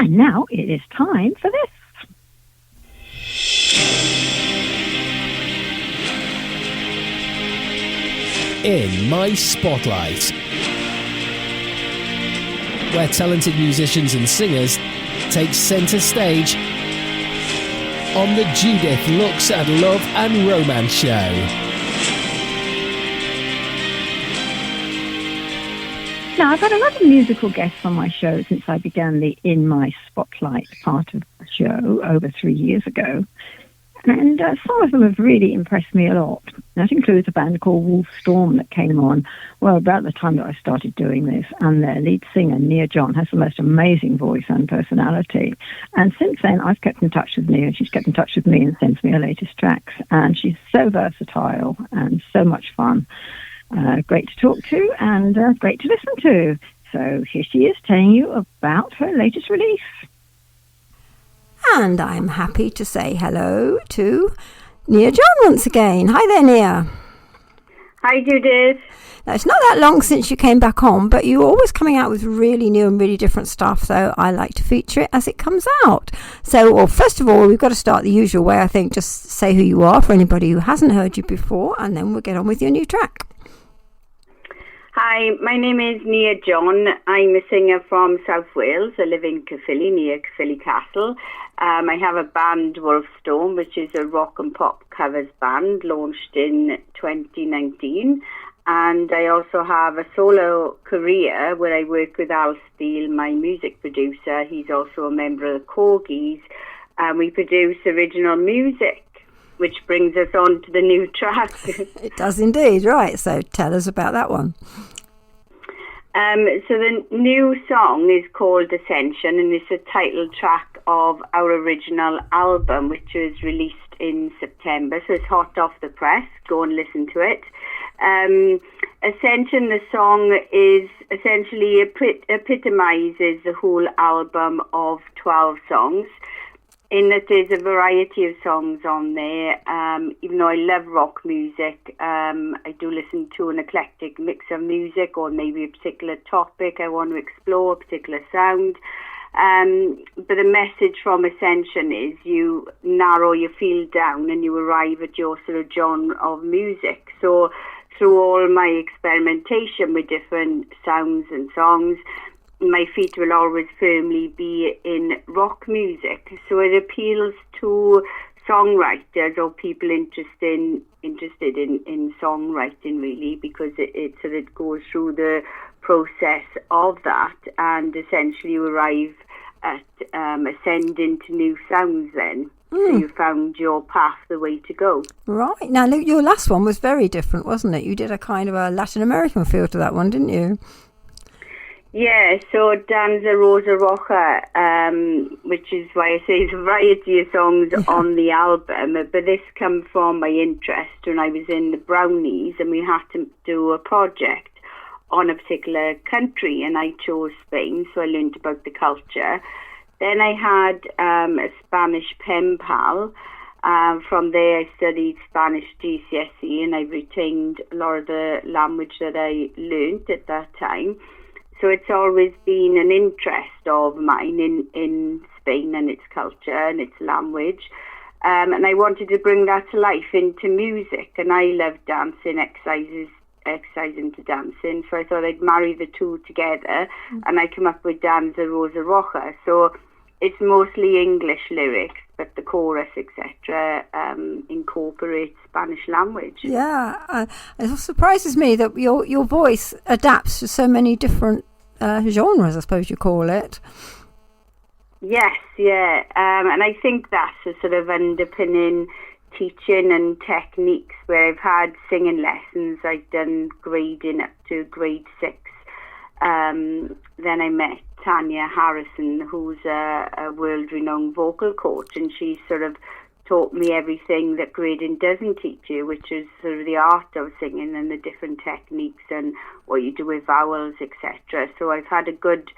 And now it is time for this. In My Spotlight, where talented musicians and singers take centre stage on the Judith Looks at Love and Romance Show. Now, I've had a lot of musical guests on my show since I began the In My Spotlight part of the show over 3 years ago. And some of them have really impressed me a lot. That includes a band called Wolfdogs that came on, well, about the time that I started doing this. And their lead singer, niajohn, has the most amazing voice and personality. And since then, I've kept in touch with Nia, and she's kept in touch with me and sends me her latest tracks. And she's so versatile and so much fun. Great to talk to and great to listen to. So here she is telling you about her latest release. And I'm happy to say hello to niajohn once again. Hi there, Nia. Hi, Judith. Now, it's not that long since you came back on, but you're always coming out with really new and really different stuff, so I like to feature it as it comes out. So, well, first of all, we've got to start the usual way, I think. Just say who you are for anybody who hasn't heard you before, and then we'll get on with your new track. Hi, my name is niajohn. I'm a singer from South Wales. I live in Caerphilly, near Caerphilly Castle. I have a band, Wolfdogs, which is a rock and pop covers band, launched in 2019. And I also have a solo career where I work with Alsteele, my music producer. He's also a member of the Corgis. And we produce original music, which brings us on to the new track. It does indeed, right. So tell us about that one. So the new song is called Ascension, and it's a title track of our original album, which was released in September. So it's hot off the press. Go and listen to it. Ascension, the song, is essentially epitomises the whole album of 12 songs. In that there's a variety of songs on there. Even though I love rock music, I do listen to an eclectic mix of music, or maybe a particular topic I want to explore, a particular sound. But the message from Ascension is you narrow your field down and you arrive at your sort of genre of music. So through all my experimentation with different sounds and songs, my feet will always firmly be in rock music. So it appeals to songwriters or people interested in songwriting, really, because it sort of goes through the process of that, and essentially you arrive at ascending to new sounds then. So you found your path, the way to go. Right. Now, your last one was very different, wasn't it? You did a kind of a Latin American feel to that one, didn't you? Yeah, so Danza Rosa Roja, which is why I say it's a variety of songs on the album, but this comes from my interest when I was in the Brownies and we had to do a project on a particular country, and I chose Spain, so I learned about the culture. Then I had a Spanish pen pal. From there I studied Spanish GCSE, and I retained a lot of the language that I learned at that time. So it's always been an interest of mine in Spain and its culture and its language. And I wanted to bring that to life into music. And I love dancing, exercising to dancing. So I thought I'd marry the two together. And I come up with Danza Rosa Roja. So it's mostly English lyrics, but the chorus, etc., incorporates Spanish language. Yeah, it surprises me that your voice adapts to so many different genres, I suppose you call it. Yes, yeah. And I think that's a sort of underpinning teaching and techniques where I've had singing lessons. I've done grading up to grade 6. Then I met Tanya Harrison, who's a world-renowned vocal coach, and she sort of taught me everything that grading doesn't teach you, which is sort of the art of singing and the different techniques and what you do with vowels, etc. So I've had a good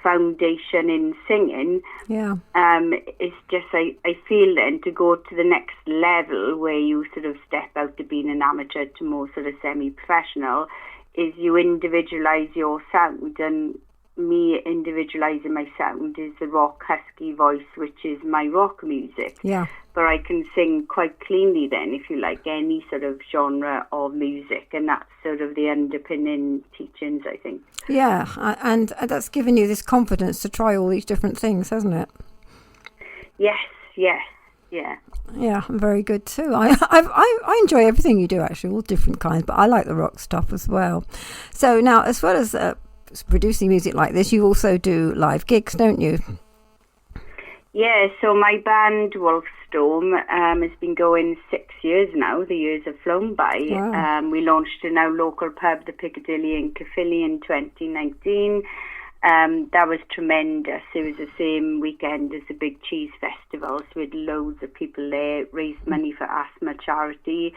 foundation in singing. Yeah. It's just I feel then to go to the next level where you sort of step out to being an amateur to more sort of semi-professional is you individualise your sound, and me individualising my sound is the rock husky voice, which is my rock music. Yeah. But I can sing quite cleanly then, if you like, any sort of genre of music. And that's sort of the underpinning teachings, I think. Yeah, and that's given you this confidence to try all these different things, hasn't it? Yes. Yeah. Yeah, very good too. I enjoy everything you do, actually, all different kinds, but I like the rock stuff as well. So now, as well as producing music like this, you also do live gigs, don't you? Yeah, so my band, Wolfdogs, has been going 6 years now. The years have flown by. Wow. We launched in our local pub, the Piccadilly in Caerphilly, in 2019. That was tremendous. It was the same weekend as the Big Cheese Festival, so we had loads of people there, raised money for asthma charity.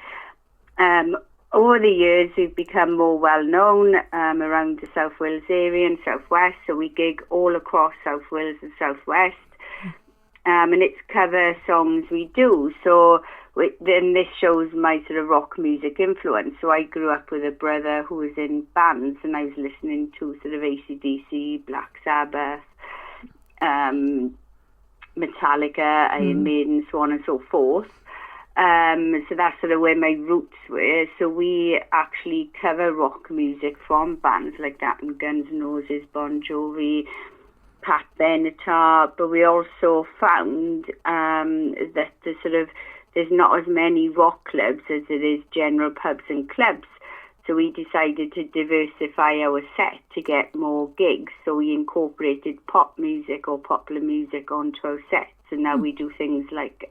Over the years, we've become more well-known around the South Wales area and South West, so we gig all across South Wales and South West. And it's cover songs we do. So then this shows my sort of rock music influence. So I grew up with a brother who was in bands, and I was listening to sort of AC/DC, Black Sabbath, Metallica, Iron Maiden, so on and so forth. So that's sort of where my roots were. So we actually cover rock music from bands like that, and Guns N' Roses, Bon Jovi, Pat Benatar, but we also found that there's not as many rock clubs as it is general pubs and clubs. So we decided to diversify our set to get more gigs. So we incorporated pop music or popular music onto our sets, and now we do things like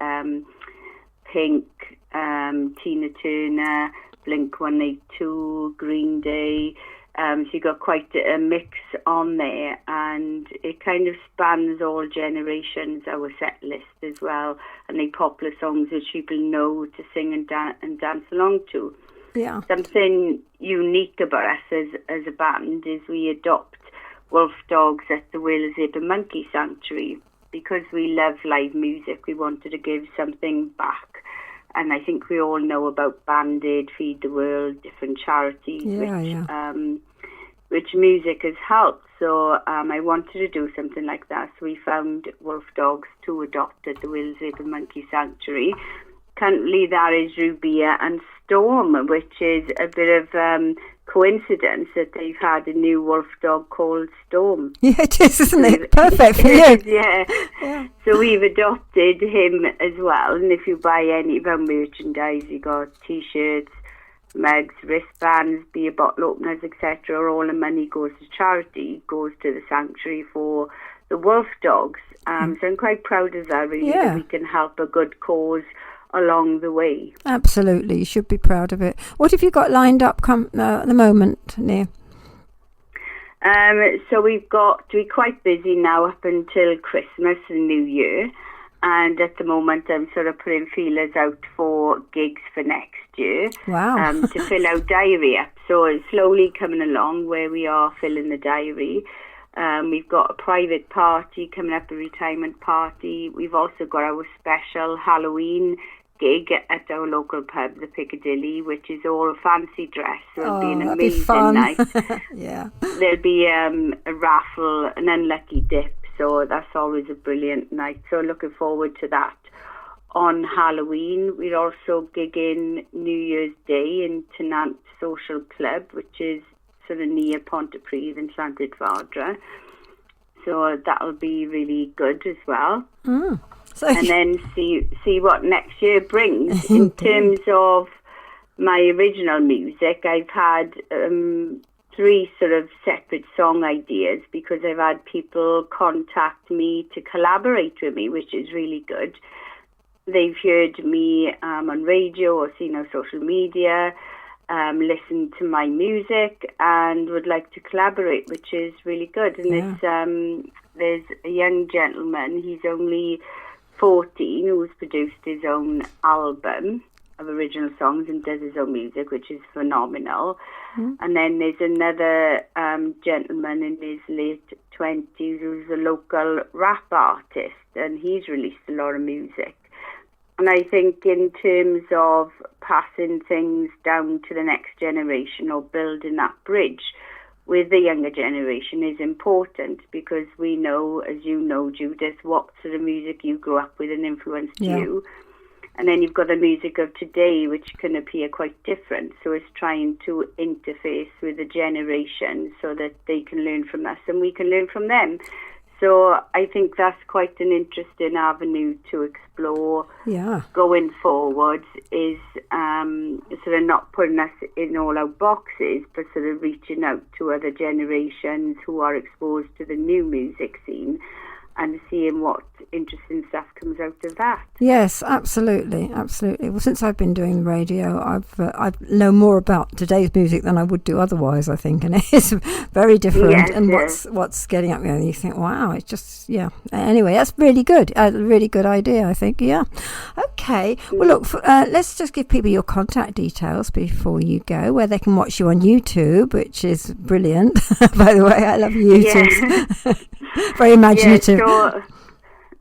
Pink, Tina Turner, Blink-182, Green Day. So you got quite a mix on there, and it kind of spans all generations, our set list as well, and the popular songs which people know to sing and dance along to. Yeah. Something unique about us as a band is we adopt Wolfdogs at the Wales Ape and Monkey Sanctuary. Because we love live music, we wanted to give something back. And I think we all know about Band-Aid, Feed the World, different charities, which music has helped. So I wanted to do something like that. So we found Wolfdogs to adopt at the Wales Ape and Monkey Sanctuary. Currently, that is Rubia and Storm, which is a bit of coincidence that they've had a new wolf dog called Storm. Yeah, it is, isn't it? Perfect for you. Yeah. So we've adopted him as well. And if you buy any of our merchandise, you got T-shirts, mugs, wristbands, beer bottle openers, etc. All the money goes to charity, goes to the sanctuary for the wolf dogs. So I'm quite proud of that, really, that we can help a good cause along the way. Absolutely, you should be proud of it. What have you got lined up at the moment, Nia? So we're quite busy now up until Christmas and New Year, and at the moment I'm sort of putting feelers out for gigs for next year. Wow. To fill our diary up. So it's slowly coming along where we are filling the diary. We've got a private party coming up, a retirement party. We've also got our special Halloween gig at our local pub, the Piccadilly, which is all fancy dress. So it'll be an amazing night. Yeah. There'll be a raffle, an unlucky dip, so that's always a brilliant night. So looking forward to that. On Halloween, we're also gigging New Year's Day in Tenant Social Club, which is sort of near Pontypridd in Llandudfadra. So that'll be really good as well. And then see what next year brings. In terms of my original music, I've had 3 sort of separate song ideas because I've had people contact me to collaborate with me, which is really good. They've heard me on radio or seen on social media, listened to my music and would like to collaborate, which is really good. And there's a young gentleman, he's only 14, who's produced his own album of original songs and does his own music, which is phenomenal. And then there's another gentleman in his late 20s who's a local rap artist, and he's released a lot of music. And I think in terms of passing things down to the next generation or building that bridge, with the younger generation is important, because we know, as you know, Judith, what sort of music you grew up with and influenced you. And then you've got the music of today, which can appear quite different. So it's trying to interface with the generation so that they can learn from us and we can learn from them. So I think that's quite an interesting avenue to explore going forward, is sort of not putting us in all our boxes, but sort of reaching out to other generations who are exposed to the new music scene and seeing what interesting stuff comes out of that. Yes, absolutely. Well, since I've been doing the radio, I've known more about today's music than I would do otherwise, I think, and it's very different. What's getting up there, and you think, wow, it's just Anyway, that's really good. A really good idea, I think. Yeah. Okay. Well, look, let's just give people your contact details before you go, where they can watch you on YouTube, which is brilliant. By the way, I love YouTube. Very imaginative.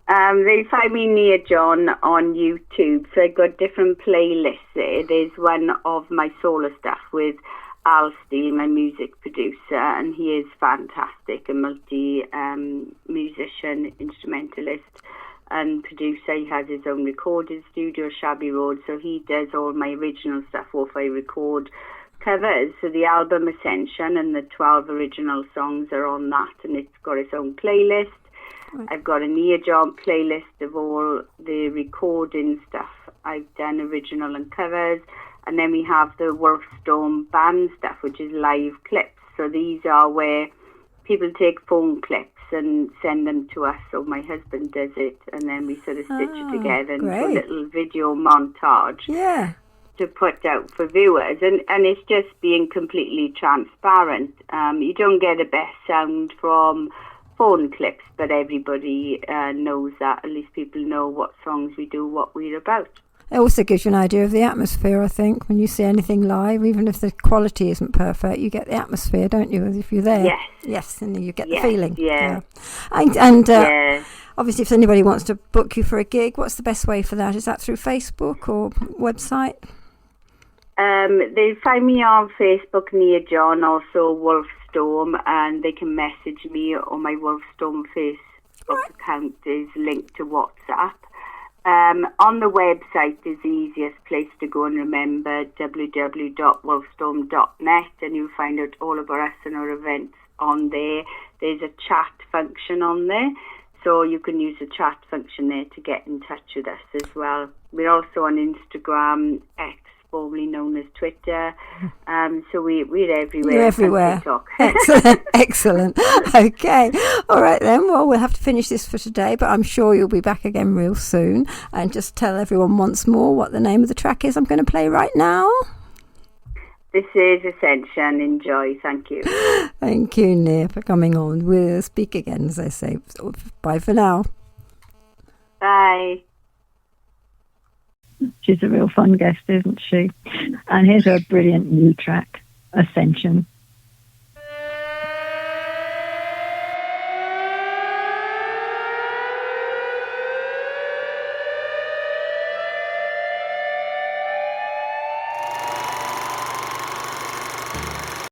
They find me niajohn on YouTube. So I've got different playlists there. There's one of my solo stuff with Alsteele, my music producer, and he is fantastic, a multi-musician, instrumentalist and producer. He has his own recording studio, Shabby Road, so he does all my original stuff, or if I record covers. So the album Ascension and the 12 original songs are on that, and it's got its own playlist. I've got a niajohn playlist of all the recording stuff I've done, original and covers. And then we have the Wolfdogs band stuff, which is live clips. So these are where people take phone clips and send them to us, or my husband does it, and then we sort of stitch it together into a little video montage to put out for viewers. And it's just being completely transparent. You don't get the best sound from phone clips, but everybody knows that. At least people know what songs we do, what we're about. It also gives you an idea of the atmosphere, I think, when you see anything live. Even if the quality isn't perfect, you get the atmosphere, don't you, if you're there? Yes, and you get the feeling. And obviously, if anybody wants to book you for a gig, what's the best way for that? Is that through Facebook or website? They find me on Facebook, niajohn, also Wolfdogs, and they can message me on my Wolfdogs Facebook account is linked to WhatsApp. On the website is the easiest place to go and remember, www.wolfdogs.net, and you'll find out all about us and our events on there. There's a chat function on there, so you can use the chat function there to get in touch with us as well. We're also on Instagram, X, formerly known as Twitter, so we're everywhere. You're everywhere. Excellent. Okay, all right then. Well, we'll have to finish this for today, but I'm sure you'll be back again real soon. And just tell everyone once more what the name of the track is I'm going to play right now. This is Ascension. Enjoy. Thank you. Thank you, Nia, for coming on. We'll speak again, as I say. Bye for now. Bye. She's a real fun guest, isn't she? And here's a brilliant new track, Ascension.